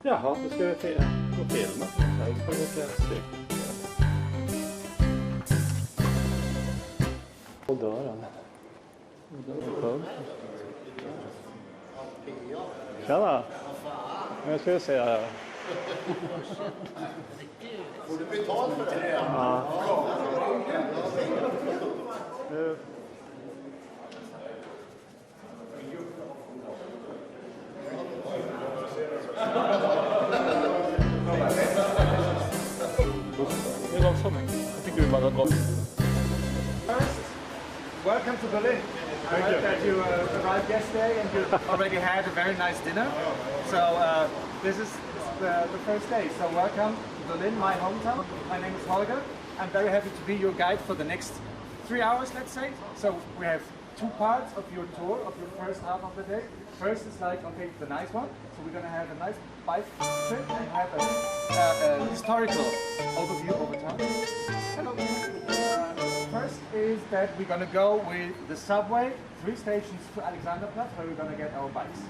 Jaha, då ska vi gå och filma. Jag ska gå till en styck. Och dörren. Tjena! Nu ska vi se här. Får du betalt för det? Ja. Nu. Nu är de som jag tycker du bara gott. Welcome to Berlin. I heard that you arrived yesterday and you already had a very nice dinner. So this is the first day. So welcome to Berlin, my hometown. My name is Holger. I'm very happy to be your guide for the next 3 hours, let's say. So we have 2 parts of your tour, of your first half of the day. First is like, okay, the nice one. So we're going to have a nice bike trip and have a historical overview over town. Hello. First is that we're going to go with the subway 3 stations to Alexanderplatz, where we're going to get our bikes.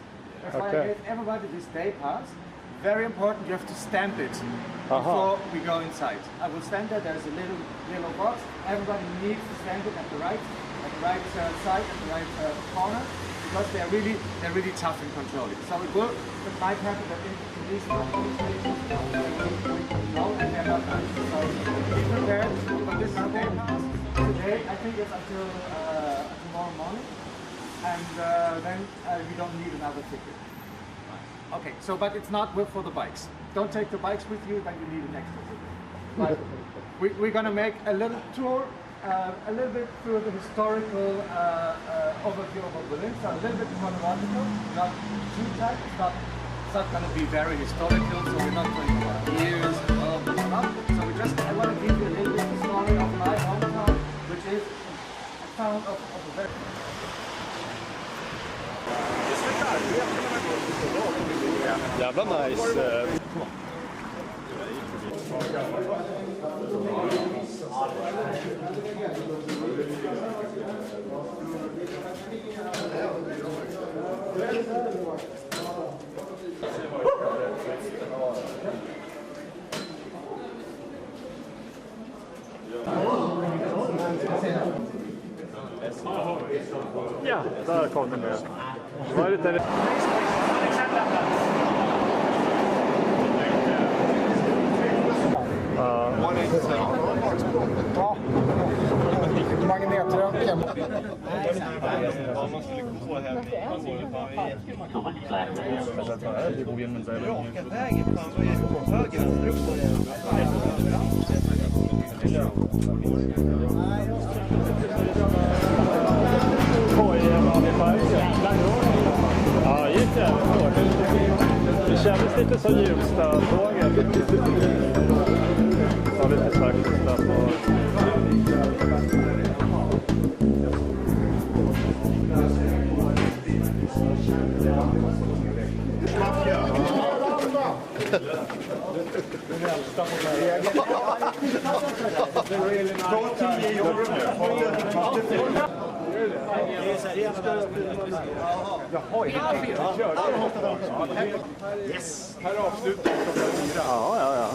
That's why I gave everybody this day pass. Very important, you have to stamp it before we go inside. I will stand there, there's a little yellow box. Everybody needs to stamp it at the right side, at the right corner, because they're really tough in controlling. So it might happen that in these stations, and they're not nice. So be prepared, but this is a day pass. Today, I think it's until tomorrow morning, and then we don't need another ticket. Okay, so but it's not for the bikes. Don't take the bikes with you, then you need an extra ticket. But we're going to make a little tour, a little bit through the historical overview of Berlin, so a little bit chronological, not too tight. It's not going to be very historical, so we're not talking about years and blah blah blah. So I want to give you a little bit of the story of my hometown, which is a town of a very... Jävla nice. Ja, där kom den med. Vad är det? Magnetröntgen. Ja, gick det. Det kändes lite så Hjulsta-tåget. Så lite sakta på... Yes! Här avslutar vi. Ja.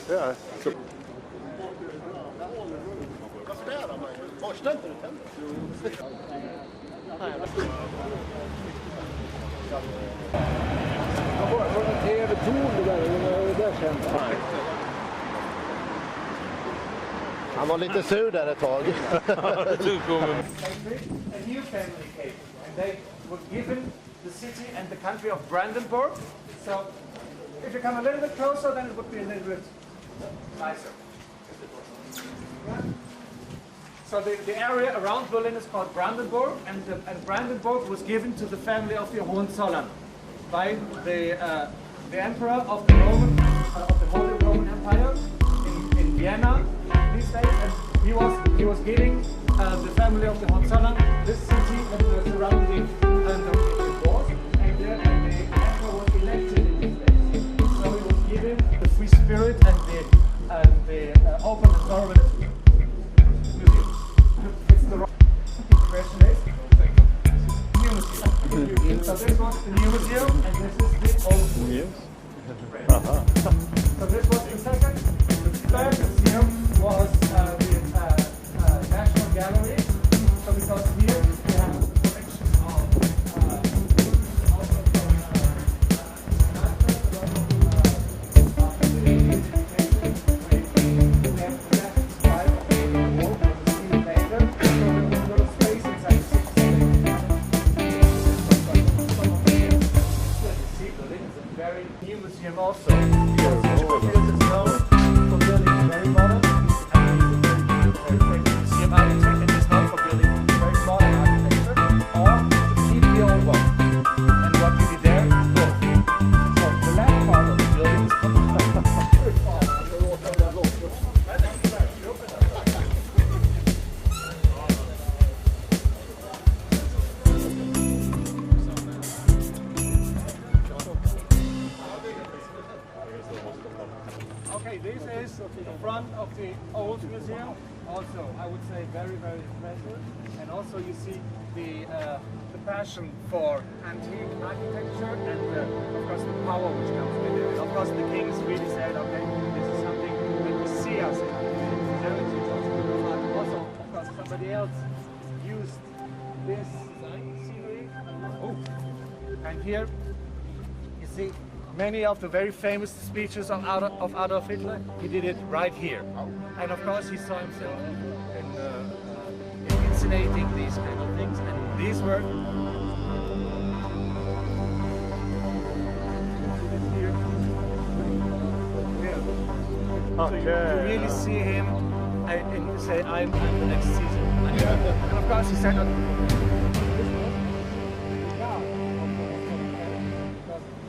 Det är det. Borstar inte du tänderna? Jag var från en TV-torn det där känns. Han var lite sur där ett tag. A new family came, and they were given the city and the country of Brandenburg. So, if you come a little bit closer, then it would be a little bit nicer. So the area around Berlin is called Brandenburg, and Brandenburg was given to the family of the Hohenzollern by the emperor of the Holy Roman Empire in Vienna these days, and he was giving the family of the Hohenzollern this city and the surrounding walls, and the emperor was elected in these days. So he was given the free spirit and the open and tolerant museum. It's the question is new museum. So this was the new museum, and this is the old museum. Museum also. Because it's known for building very modern and museum architect, and it's known for building very modern architecture, or to keep the old one. And what we did there is both. So the left part of the building is okay, this is the front of the old museum. Also, I would say very, very impressive. And also you see the passion for antique architecture and of course the power which comes with it. And of course the kings really said, okay, this is something that we see us in the heritage also. Also, of course, somebody else used this scenery. Oh. And here you see many of the very famous speeches of Adolf Hitler, he did it right here. And of course he saw himself in inscenating these kind of things. And these were so you really see him and you say, I'm the next Caesar. And of course he said,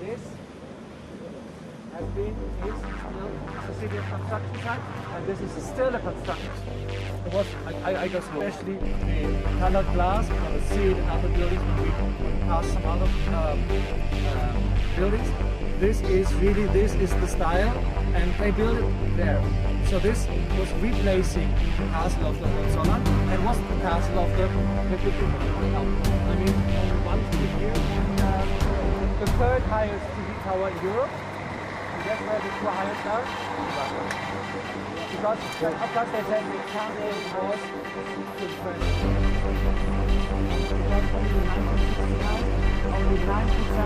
this has been, is still a city of construction site, and this is still a construction site. It was, I guess, especially the colored glass. We're going to see it in other buildings when we pass some other buildings. This is the style, and they built it there. So this was replacing the castle of the Hohenzollern and was the castle of the I mean, once a year, the third highest TV tower in Europe. And guess where the two highest are? Because of course they said we can't enforce the first. Only 9%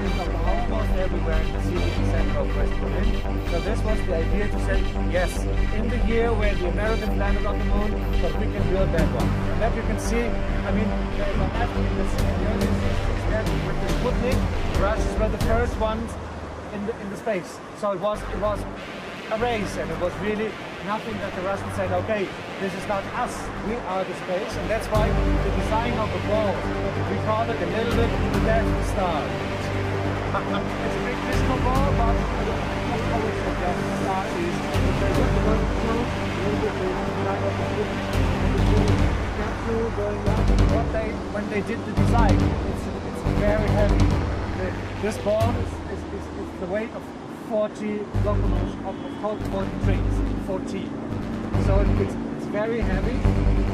of the home was everywhere in the city center of West Berlin. So this was the idea to say, yes, in the year where the Americans landed on the moon, but we can build that one. And that you can see, I mean, there's a map in the early 60s there with the Sputnik. The Russians were the first ones in the space. So it was a race, and it was really nothing that the Russians said, okay, this is not us, we are the space, and that's why the design of the ball, we call it a little bit the Death Star. It's a big disco ball, but that's always the Death Star is. They just go through a little bit the design of the capsule going up. When they did the design, it's very heavy. This ball is the weight of 40 locomotives, of 40 trains, 14. So it's very heavy,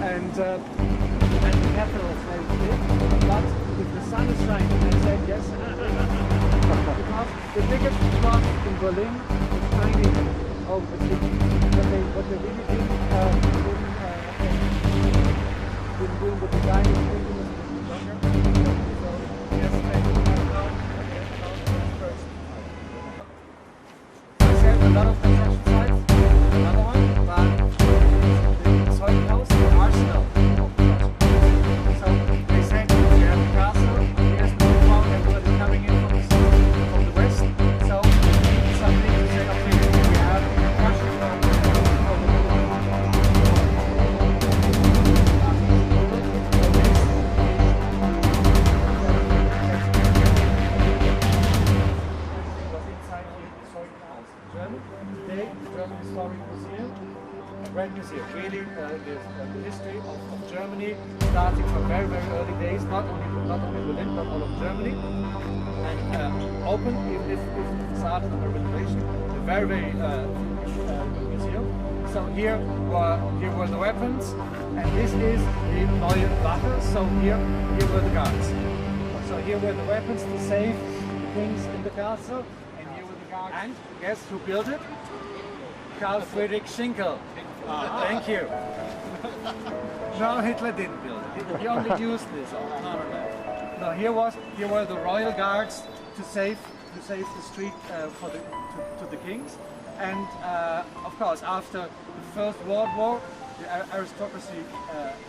and the capital is very big. But if the sun is shining, they say yes. Because the biggest clock in Berlin is shining over the city. What they really did in doing the design is making it longer. So yes, a lot of construction sites. Another one, but the soil house, the arsenal. So they said we have the castle, here's the town, everybody coming in from the west. So we need something to say, okay, we have German Historic Museum, a great museum, really the history of Germany, starting from very, very early days, not only Berlin, but all of Germany, and open, if it started under renovation, a very, very good museum. So here were the weapons, and this is the Neue Wache, so here were the guards. So here were the weapons to save the kings in the castle, and here were the guards. And guess who built it? Karl Friedrich Schinkel. Thank you. No, Hitler didn't build it. He only used this. No, here were the royal guards to save the street to the kings. And of course, after the First World War, the aristocracy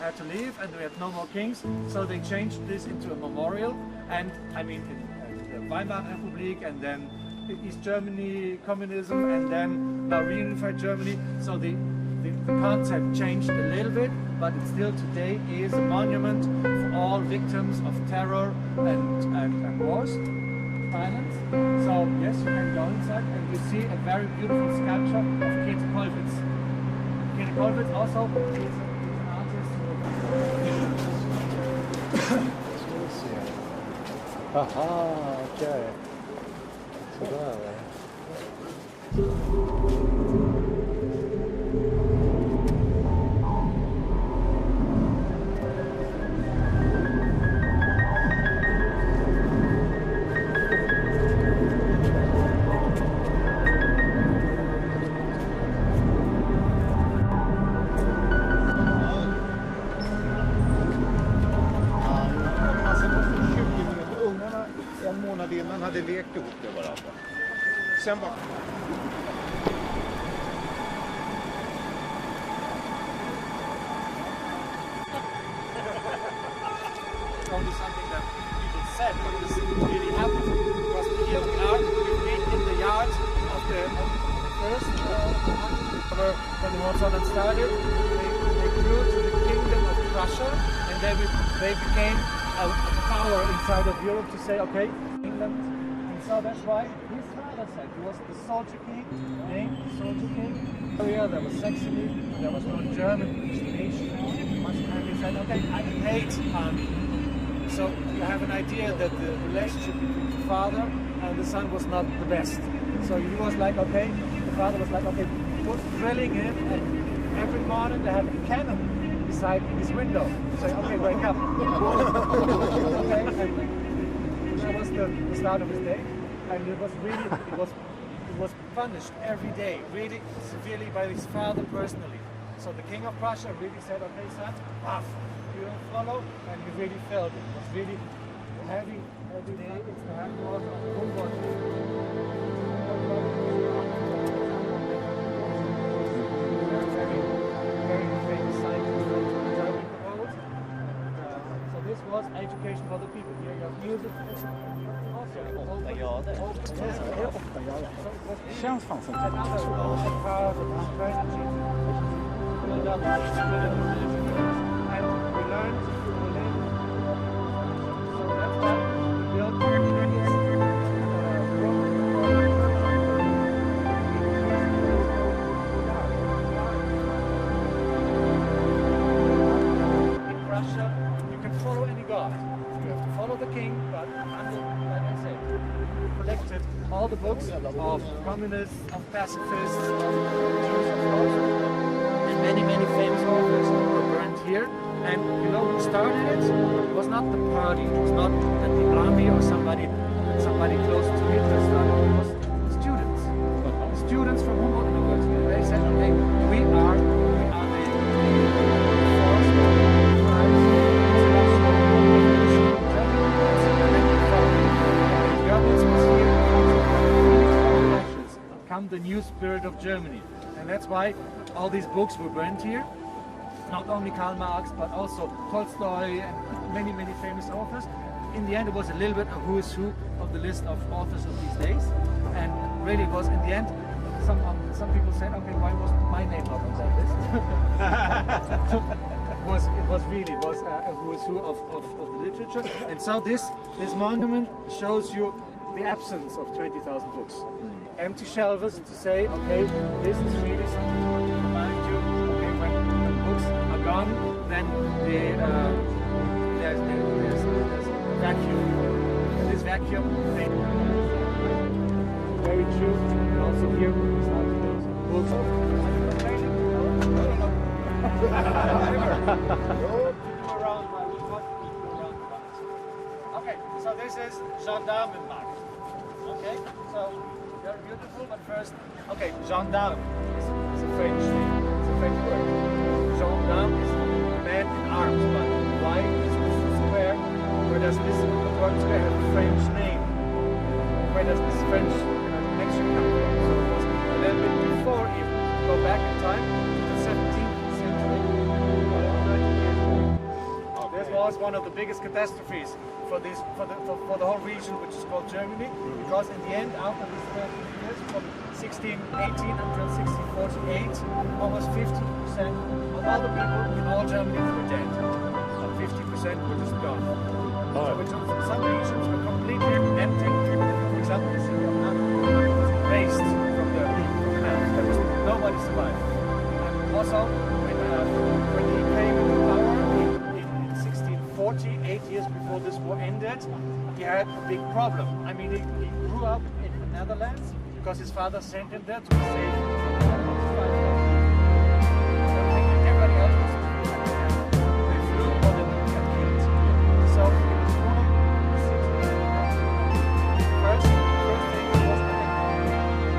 had to leave, and we had no more kings. So they changed this into a memorial. And I mean, in the Weimar Republic, and then East Germany communism and then now reunified Germany. So the concept changed a little bit, but it still today is a monument for all victims of terror and wars, violence. So yes, you can go inside and you see a very beautiful sculpture of Kate Kollwitz. Kate Kollwitz also is an artist. Aha, okej. Sådär. En månad innan hade lekt ihop med varandra. Sen var... Only something that people said, but this really happened. Because here we are, in the yard of the first when the Hohenzollern started, they grew to the kingdom of Prussia, and they became a power inside of Europe to say, okay, England. And so that's why his father said he was the soldier king, named the soldier king. There was Saxony, there was no German nation. And he said, okay, I hate army. So you have an idea that the relationship between the father and the son was not the best. So he was like, okay, the father was like, okay, put drilling in, and every morning they have a cannon beside his window. Say, okay, wake up. Okay, and that was the start of his day, and it was really, it was punished every day, really severely by his father personally. So the king of Prussia really said, okay, son, off. You don't follow, and you really felt it. It was really heavy every day. It's the headquarters of World War very famous scientist traveling the world. So this was education for the people. Here you have music. Känns fan som all the books of communists, of pacifists, of Jews, of philosophers, and many famous authors were burned here. And you know who started it? It was not the party, it was not that the army or somebody close to Hitler started it. It was students. Students from Humboldt University. They said, okay, we are the force of come the new spirit of Germany. And that's why all these books were burned here. Not only Karl Marx, but also Tolstoy and many famous authors. In the end, it was a little bit a who is who of the list of authors of these days. And really it was, in the end, some people said, okay, why was my name not on that list? It was really a who is who of the literature. And so this monument shows you the absence of 20,000 books. Empty shelves to say, okay, this is really something to remind you, okay, when books are gone, then there's a vacuum. And this vacuum, very true. And also here, we start to get books Okay, so this is Gendarmenmarkt. Okay, so very beautiful, but first, okay, gendarme is a French thing, it's a French word. Gendarme is a man in arms, but why is this square? Where does this word square have a French name? Where does this French connection come from? So it was a little bit before even. Go back in time to the 17th century. This was one of the biggest catastrophes for the whole region, which is called Germany, because in the end, after these 30 years, from 1618 until 1648, almost 50% of all the people in all Germany were dead. So 50% were just gone. So which some regions were completely empty. For example, the city of Hamburg was erased from the map. There was nobody survived. And also, when he came into power in 1640, 8 years before this war ended, he had a big problem. I mean, he grew up in the Netherlands because his father sent him there to save everybody else was they flew or they got killed. So he was born in the city. First thing was the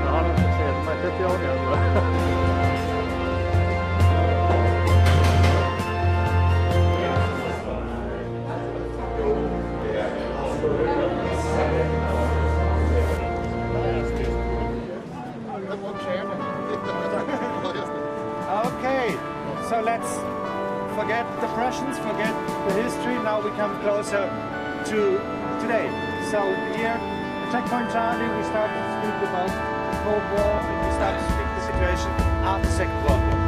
Ja, han har fått se ett märkligt jag Okay, so let's forget the Prussians, forget the history. Now we come closer to today. So here, at Checkpoint Charlie, we start to speak about the Cold War, and we start to speak the situation after the Second World War.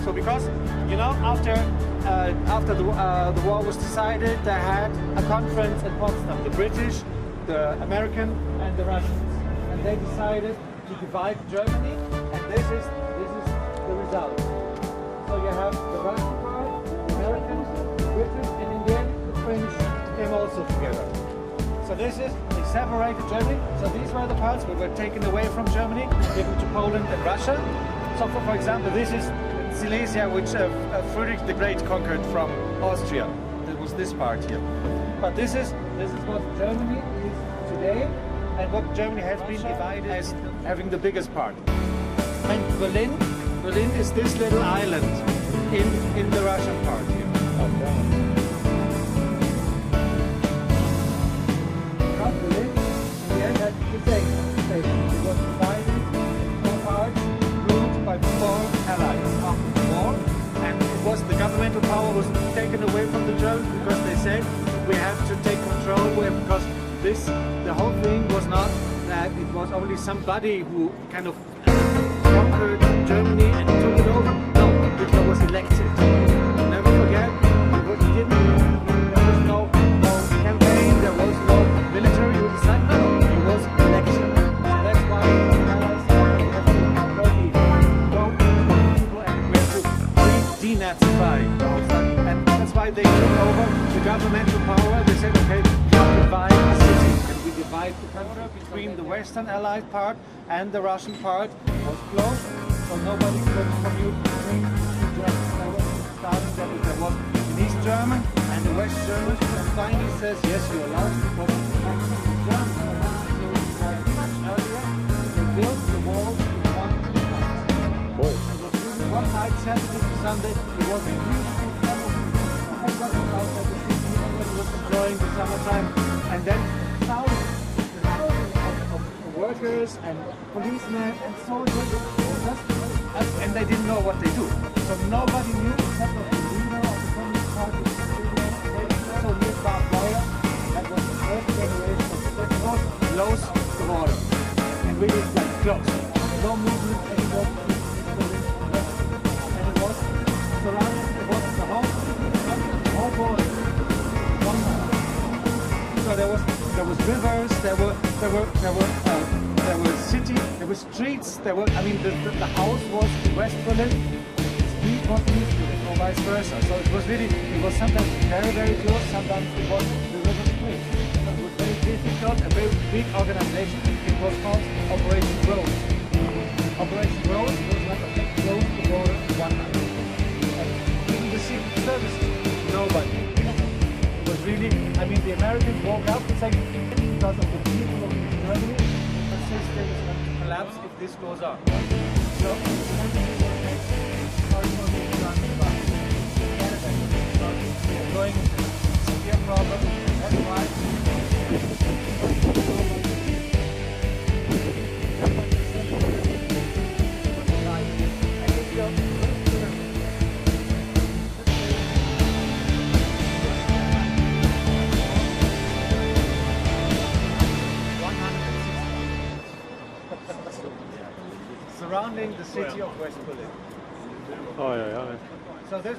So because, you know, after the war was decided, they had a conference at Potsdam, the British, the American, and the Russians, and they decided to divide Germany, and this is the result. So you have the Russian part, the Americans, the British, and in the end, the French came also together. So this is, they separated Germany. So these were the parts that were taken away from Germany, given to Poland and Russia. So for example, this is Silesia, which Friedrich the Great conquered from Austria. That was this part here. But this is what Germany is today, and what Germany has been divided as having the biggest part. And Berlin is this little island in the Russian part here. From Berlin, in the end, had the same station. It was divided in 4 parts, ruled by 4 allies after the war. And it was the governmental power was taken away from the Germans because they said we have to take control because the whole thing was not that it was only somebody who kind of conquered Germany and took it over. No, Hitler was elected. Never forget, there was no campaign, there was no military who decided, no, it was election. So that's why the Allies said we have to go people and we have to denazify. And that's why they took over the governmental power. They said, okay, we'll divide the city. And we divide the country between the Western Allied part and the Russian part. Was closed, so nobody could commute between the Germans. There was starting that there was an East German and the West German, and finally says, yes, you're allowed to go to the Germans. Earlier, they built the walls in one night, Saturday to Sunday, it was a huge everybody outside the city, everybody was enjoying the summertime, and then thousands of workers and policemen and soldiers, and they didn't know what they do. So nobody knew except for the leader of the Communist Party, so here's Barbed Wire, that was the first generation of the Second War, close the border. And really like close. No movement anymore. And it was surrounded, it was the whole border. One mile. So there was rivers, there were cities, there were streets, I mean the house was in West Berlin, the street was East Berlin, or vice versa. So it was sometimes very, very close, sometimes it was the river street. So it was very difficult, a very big organization. It was called Operation Rose. Operation Rose was like a big close the border in one night. And even the Secret Service, nobody. It was really, I mean the Americans woke up and said, because of the people of Germany, the system is going to collapse if this goes on. So, going severe problem, that's why. surrounding the city of West Berlin. Oh, yeah. So this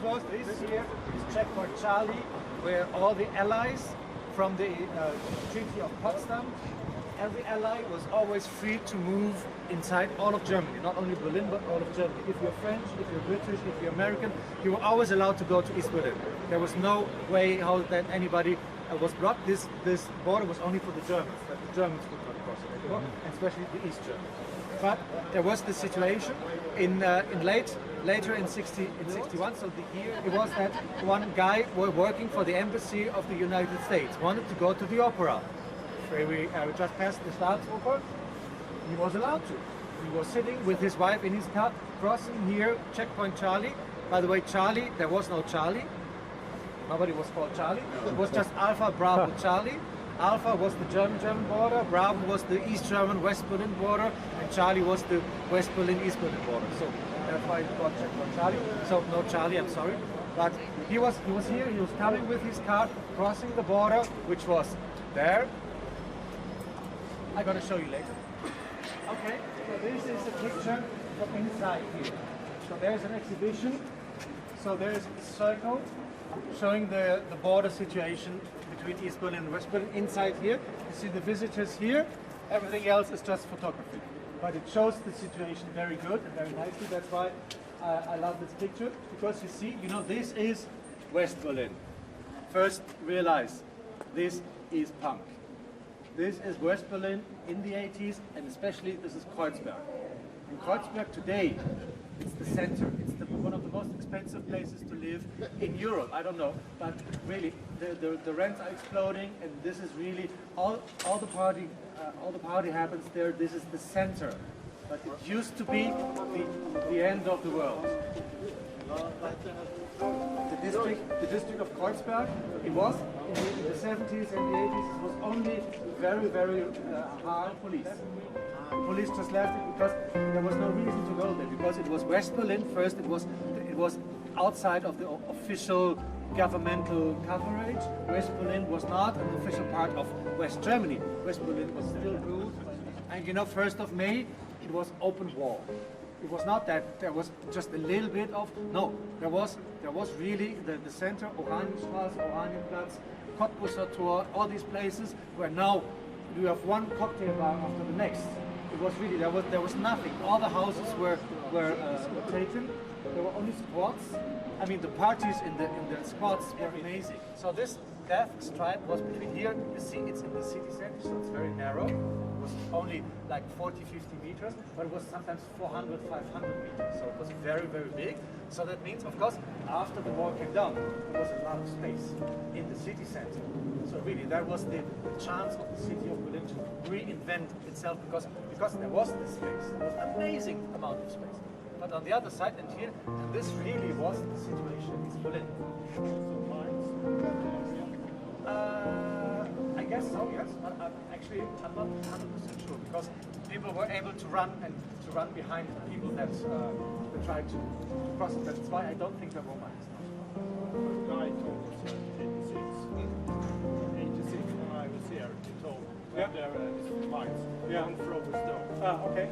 here is checkpoint Charlie, where all the allies from the Treaty of Potsdam, every ally was always free to move inside all of Germany, not only Berlin, but all of Germany. If you're French, if you're British, if you're American, you were always allowed to go to East Berlin. There was no way how that anybody was blocked. This border was only for the Germans, that the Germans could not cross it anymore, and especially the East Germans. But there was the situation later in 61. So the year it was that one guy working for the embassy of the United States wanted to go to the opera. We just passed the Staatsoper. He was allowed to. He was sitting with his wife in his car, crossing here, checkpoint Charlie. By the way, Charlie, there was no Charlie. Nobody was called Charlie. It was just Alpha, Bravo, Charlie. Alpha was the German border, Bravo was the East German West Berlin border, and Charlie was the West Berlin East Berlin border. So that's why it got checkpoint Charlie. So no Charlie, I'm sorry. But he was here, he was coming with his car, crossing the border, which was there. I'm gonna show you later. Okay, so this is a picture from inside here. So there's an exhibition. So there's a circle showing the border situation between East Berlin and West Berlin. Inside here, you see the visitors here. Everything else is just photography. But it shows the situation very good and very nicely. That's why I love this picture. Because you see, this is West Berlin. First, realize, this is punk. This is West Berlin in the 80s, and especially this is Kreuzberg. In Kreuzberg today, it's the center. It's one of the most expensive places to live in Europe. I don't know, but really, the rents are exploding, and this is really all the party happens there. This is the center, but it used to be the end of the world. The district of Kreuzberg, it was in the 70s and the 80s. It was only very hard police. Police just left it because there was no reason to go there, because it was West Berlin first. It was outside of the official governmental coverage. West Berlin was not an official part of West Germany. West Berlin was still ruled, and 1st of May, it was open war. It was not that there was just a little bit of, no, there was really the center, Oranienstraße, Oranienplatz, Cottbusser Tor, all these places where now you have one cocktail bar after the next. It was really, there was nothing. All the houses were taken. There were only squats. I mean, the parties in the squats were amazing. So this death stripe was between here. You see, it's in the city center, so it's very narrow. It was only like 40, 50 meters, but it was sometimes 400, 500 meters. So it was very big. So that means, of course, after the wall came down, there was a lot of space in the city center. So really, that was the chance of the city of Berlin to reinvent itself, because there was this space. There was an amazing amount of space. But on the other side, and here, this really was the situation in East Berlin. I guess so, yes. But I'm not 100% sure, because people were able to run behind people that tried to cross it. That's why I don't think there were mines. The guy told us in 86 when I was here, he told there is mines. Don't throw a stone. Okay.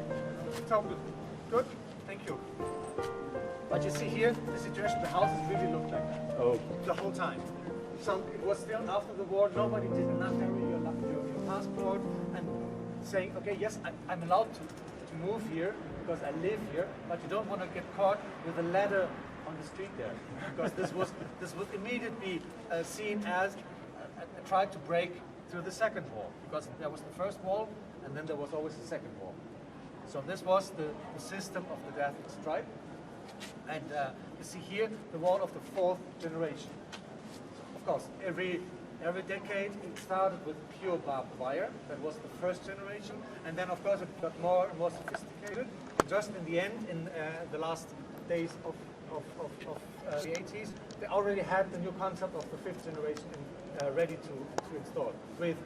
So good. Thank you. But you see here, the situation, the houses really looked like that. Oh. The whole time. So it was still after the war, nobody did not carry your passport and saying, okay, yes, I'm allowed to move here because I live here, but you don't want to get caught with a ladder on the street there, because this would immediately seen as a try to break through the second wall, because there was the first wall and then there was always the second wall. So this was the system of the death stripe, and you see here the wall of the fourth generation. Of course, every decade it started with pure barbed wire. That was the first generation, and then of course it got more and more sophisticated. Just in the end, in the last days of the 80s, they already had the new concept of the fifth generation ready to install with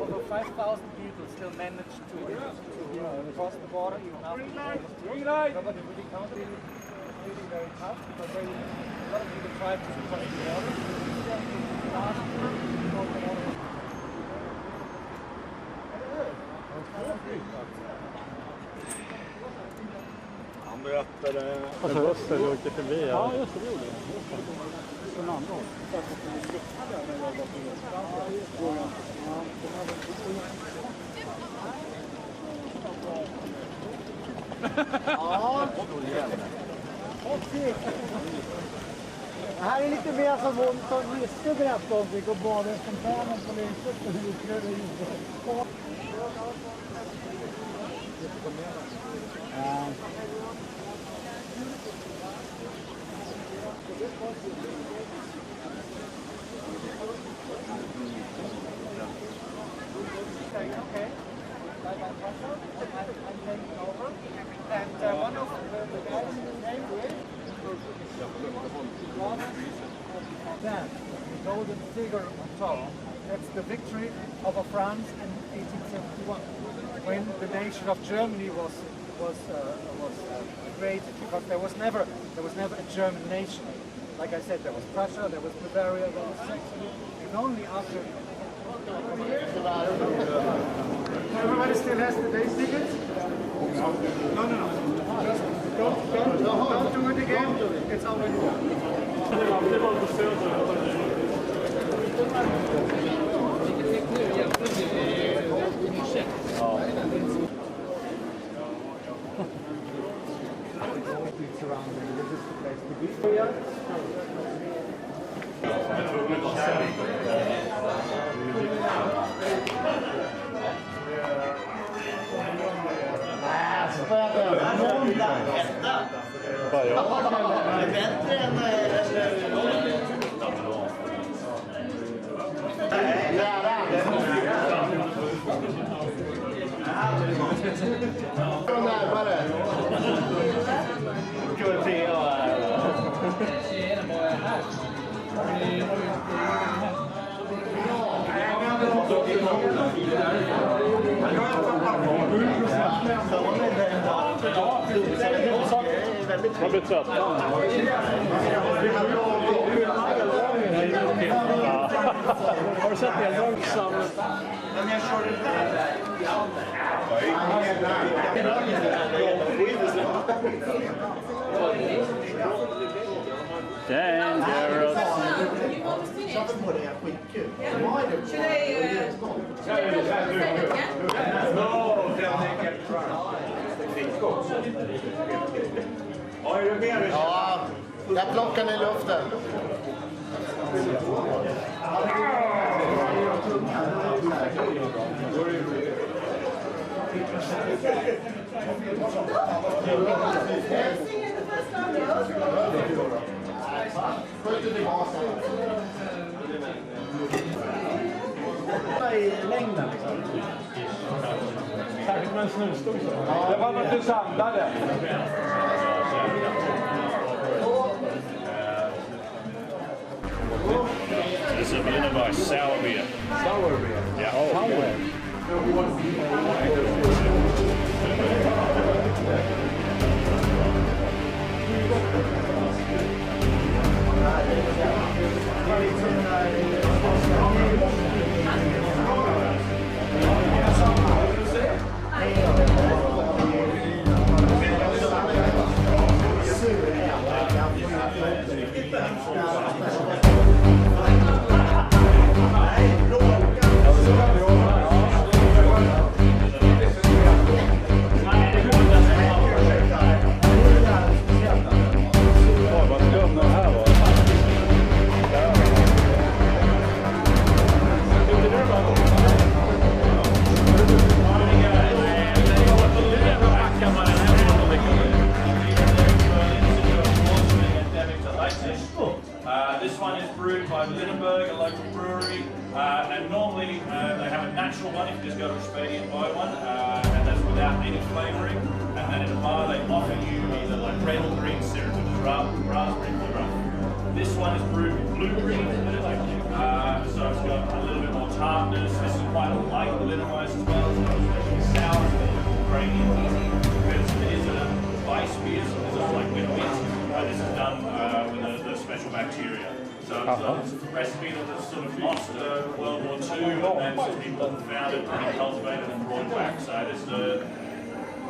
over 5,000 people still managed to cross the border even after the war was through. Nobody really counted it. Really very tough, but very can try to cross the water. Han berättade Alltså, en buss som åkte förbi. ja, just det, det gjorde det. Från andra håll. Ja, det här är lite mer som hon som Risse berättade om. Vi går bara i fontänen på lyset och hur det gjorde. Okay. I'm taking over. And one of the guys name is Dan, the golden figure on top. That's the victory of France in 1871, when the nation of Germany was created. Because there was never a German nation. Like I said, there was Prussia, there was Bavaria, there was Saxony, and only after. Everybody still has the day tickets? No. Just don't do it again. It's already done. Man blir trött. Har du sett eldrag som... Dangerous. Ja, jag plockar den i luften. Skjuter tillbaka. I längden liksom. Särskilt med en snusdog. Det var något du samlade. This is a blended by sour beer. Sour beer. Yeah. This one is brewed by Lindenberg, a local brewery, and normally they have a natural one if you just go to Expedia and buy one, and that's without any flavouring. And then in a bar they offer you either like red or green syrup, which is raspberry syrup. This one is brewed with blueberry, so it's got a little bit more tartness. This is quite light Lindenberg as well, so it's sour, grainy, because it is a spice beer, so it's like with wheat. This is done with a special bacteria. So it's a recipe that was sort of lost World War II, and then some people found it and cultivated and brought it back. So this is a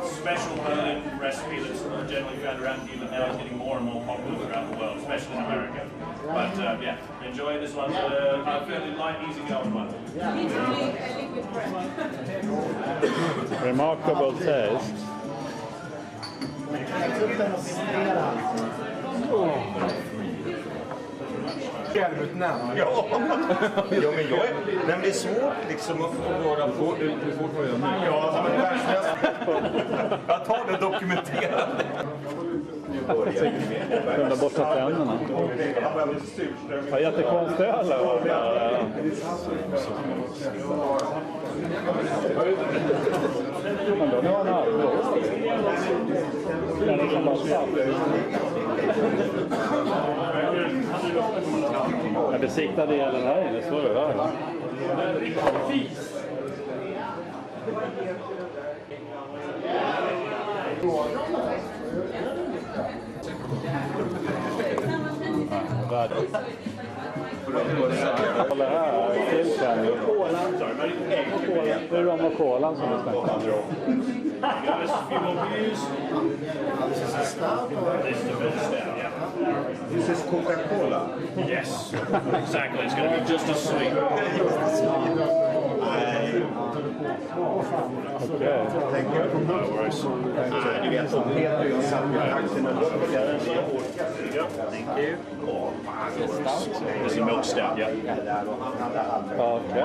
special Berlin recipe that's generally found around here, but now it's getting more and more popular throughout the world, especially in America. But yeah, enjoy this one. A fairly light, easy-going one. Remarkable taste. Ja, men det är svårt liksom att vara på. Ja, men jag tar det dokumenterade. Kunde borsta tänderna. Ja, jättekonstig öl. Men då har han aldrig. Den är som bara satt. Jag besiktade delen här inne, så är det där. Det här tillkänner ju. Det är rom och kolan som vi snackar om. This is Coca-Cola. Yes, exactly. It's going to be just as sweet. Okay. Thank you. No worries. Du vet, som Peter jag satt med aktien och Thank you. This is a milk stout, yeah. Okay.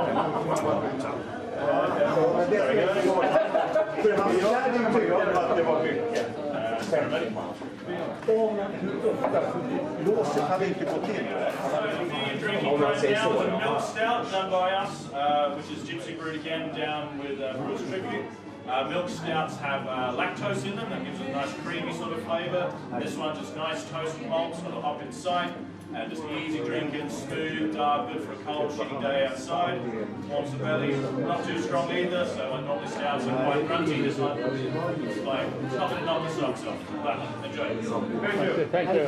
För han tyckte att det var mycket. Låset hade inte gått in. Drinking right now is a milk stout done by us, which is gypsy brewed again down with brewer's tribute. Milk stouts have lactose in them, that gives it a nice creamy sort of flavour. This one just nice toasted malts with a hop in sight, and just easy drinking, smooth, good for a cold, shitty day outside. Warms the belly, not too strong either, so normally stouts are quite grunty. This one is like, it's not going to knock the socks off, but enjoy it. Thank you.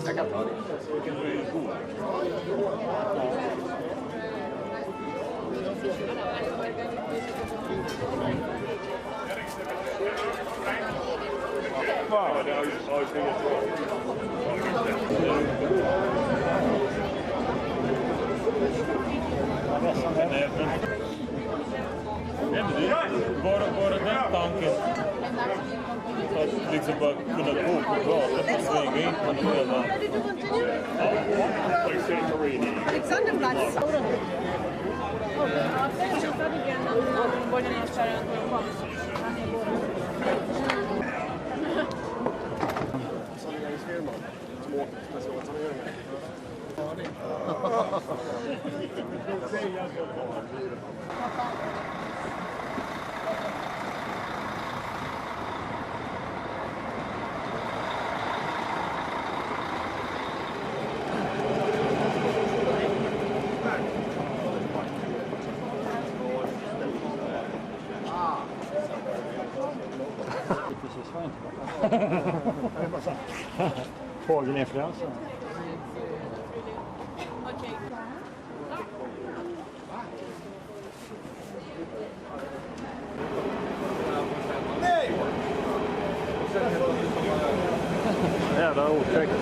Jag kan ta det. Bara den tanken att liksom bara kunna gå på gatan och svänga in på någon annan. Alexanderplatz. Fågelinfluensa. Jävla otäckt.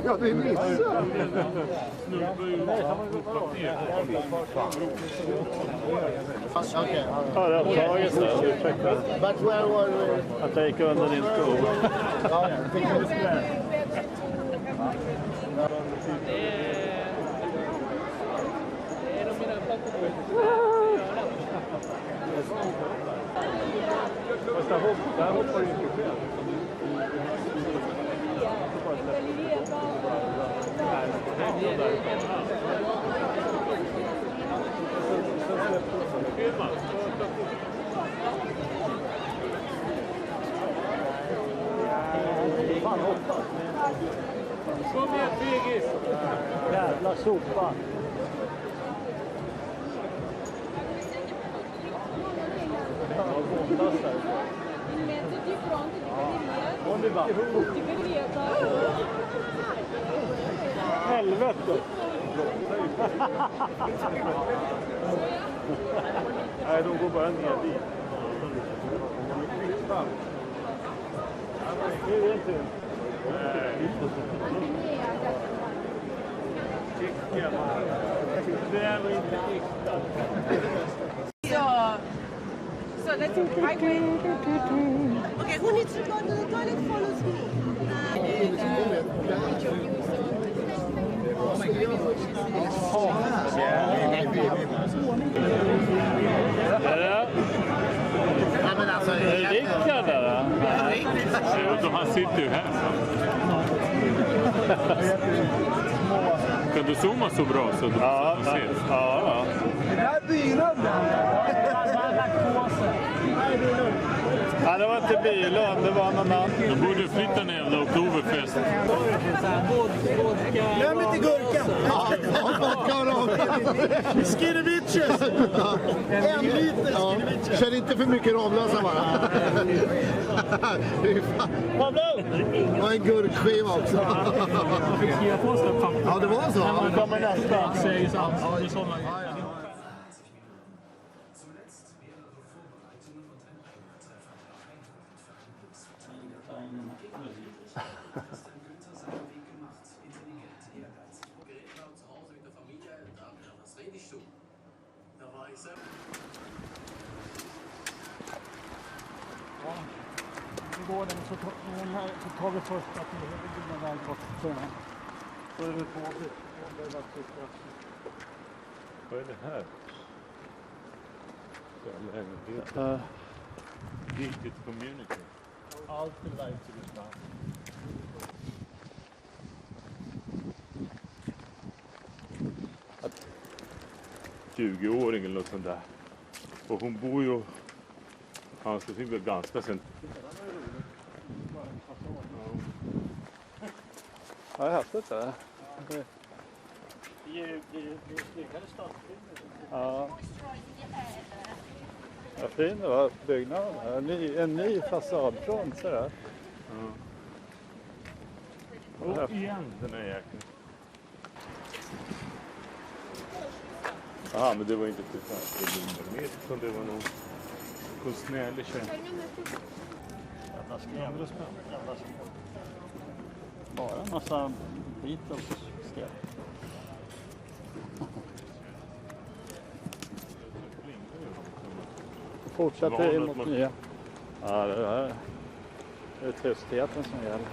Ja, det är Nisse. Okay. Ja, det har tagits där. Ursäkta. But where were we? Att jag gick under din sko. Där hoppar ju inte själv. Fan hoppas. Kom igen, Fegis! Jävla sopa. Il mezzo di fronte di Helvete! Nej, de går bara ner dit. Det är inte. Det är inte riktat. So let's right way. Okay, who needs to go to the toilet follows me. Rickard där. Han sitter ju här. Kan du zooma så bra så du ser? Ja. Ja, det var inte bilen, det var någon annan. Du borde flytta ner jävla Oktoberfest. Glöm inte gurka! Skinny bitches! En liter skinny bitches! Kör inte för mycket Ramlösa bara. Och en gurkskiva också. Ja, det var så. Nu kommer nästa. Går den så tar vi först att vi väl bort tunnan. Så är det Vad är det här? Lägenhet. Gated community. allt är live till det fram. 20-åring eller något sånt där. Och hon bor ju... Han ska väl ganska sen. Ja, det är häftigt det. Det är snyggare stadsbilder. Ja. Vad fin det var byggnaden här. En ny fasadfront så där. Och igen den här jäkeln. Jaha, men det var inte mer utan det var nog konstnärlig tjej. Jävla skrämmer och spännande. Bara en massa Beatles-skräm. Fortsätter in mot nya. Ja, det är tystheten som gäller.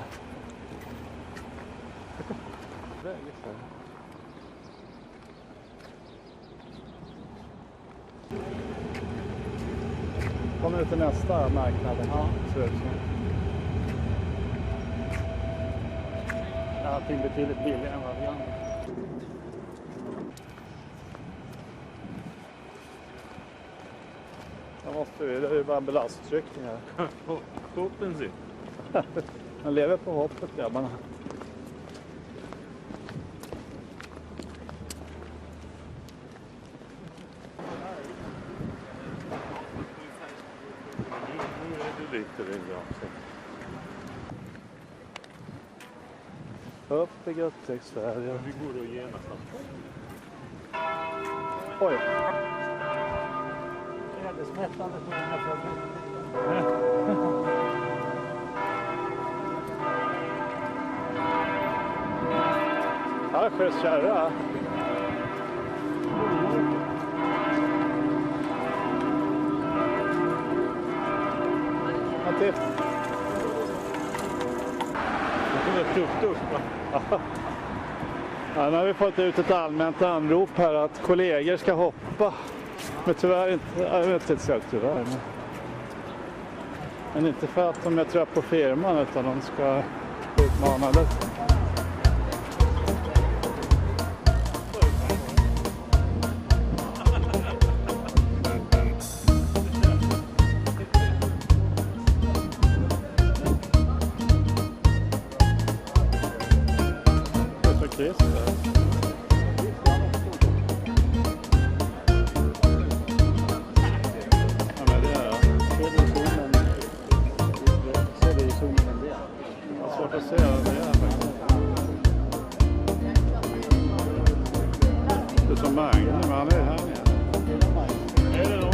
Kommer ut till nästa marknad. Ja, ser ut som. Allting betydligt billigare än vad vi andra. Jag måste ju, det är ju bara en belastryckning här. Hoppen ser. Man lever på hoppet, grabbarna. Nu är det lite ringa också. Upp i Göttex-Sverige. Vi går och ger nästan. Oj. Ödesmättande för många följder. Ja, schysst kärra. Ja, tips. Det är tufft. Ja, nu har vi fått ut ett allmänt anrop här att kollegor ska hoppa. Men tyvärr inte, jag vet inte så tyvärr. Men inte för att de är trött på firman utan de ska utmana det. Kiss där. Ja, men det är det. Så det är zonen en del. svårt att se vad det är faktiskt. Det är som Magnus, men han är här nere. Är det då?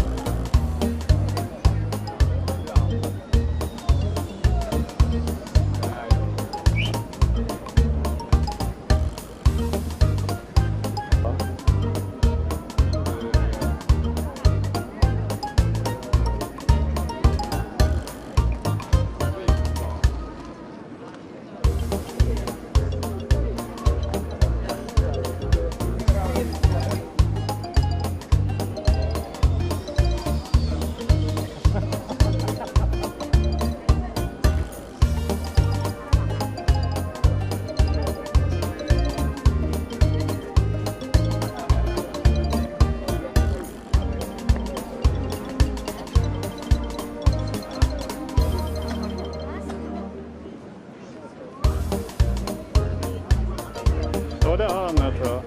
Ja, det har han här, tror jag.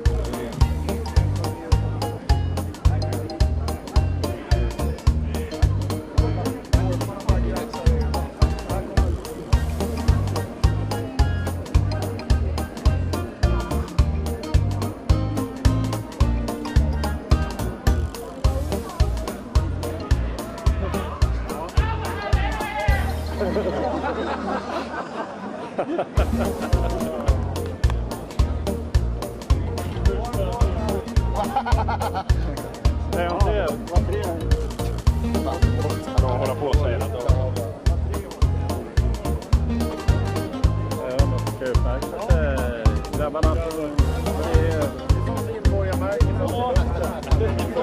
En till. Jag håller på att säga något. Ja, man ska uppmärksamma sig. Grabbarna från Inborgarmärken. Ja,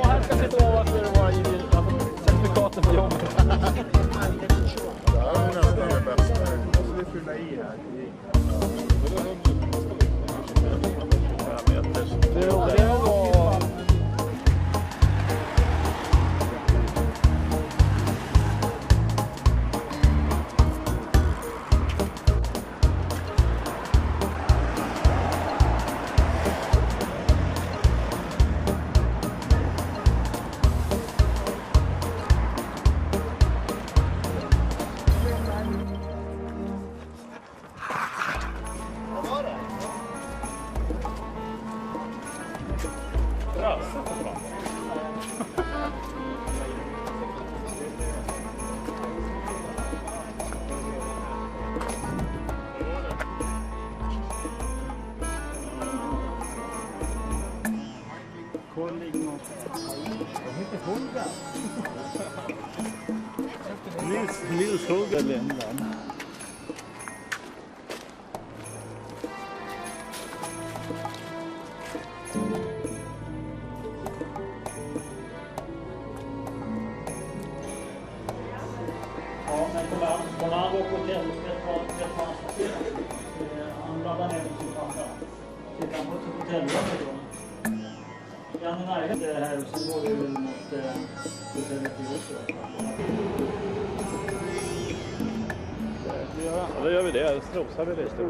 här ska sitta av att det var certifikaten för jobbet. Det här är nästan det bästa. Måste vi fylla i här? Det var... Nils Huggerlinden. Ja, men kommer han gå på hotell han laddar ner sin pappa. Sitter han på ett hotellrum då? Kan han närhet det här och så går det väl mot hotellet i Oslo? Ja, då gör vi det. Strosar vi lite.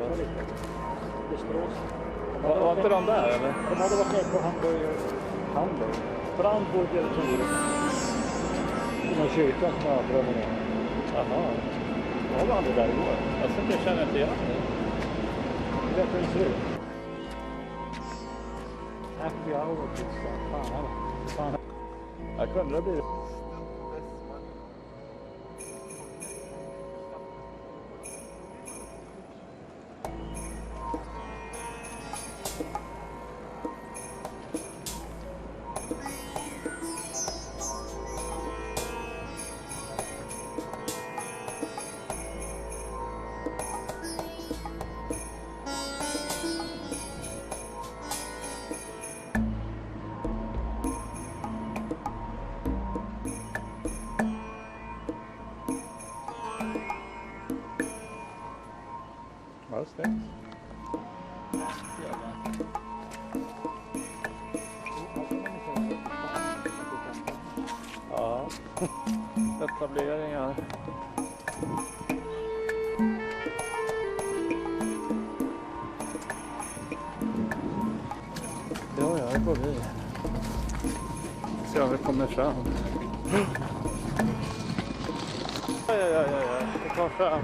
Var inte de där, eller? De hade varit nere på Hamburg. Brandburg eller Tor. I den kyrkan som jag drömmer om. Jaha. Jag var aldrig där igår. Jag känner inte igen det. Det är därför det ser ut. Happy hour pizza. Fan. Jag kunde det bli. Vad stängt? Ja, etableringar. Ja, jag går vid. Se om vi kommer fram. Ja, det kom fram.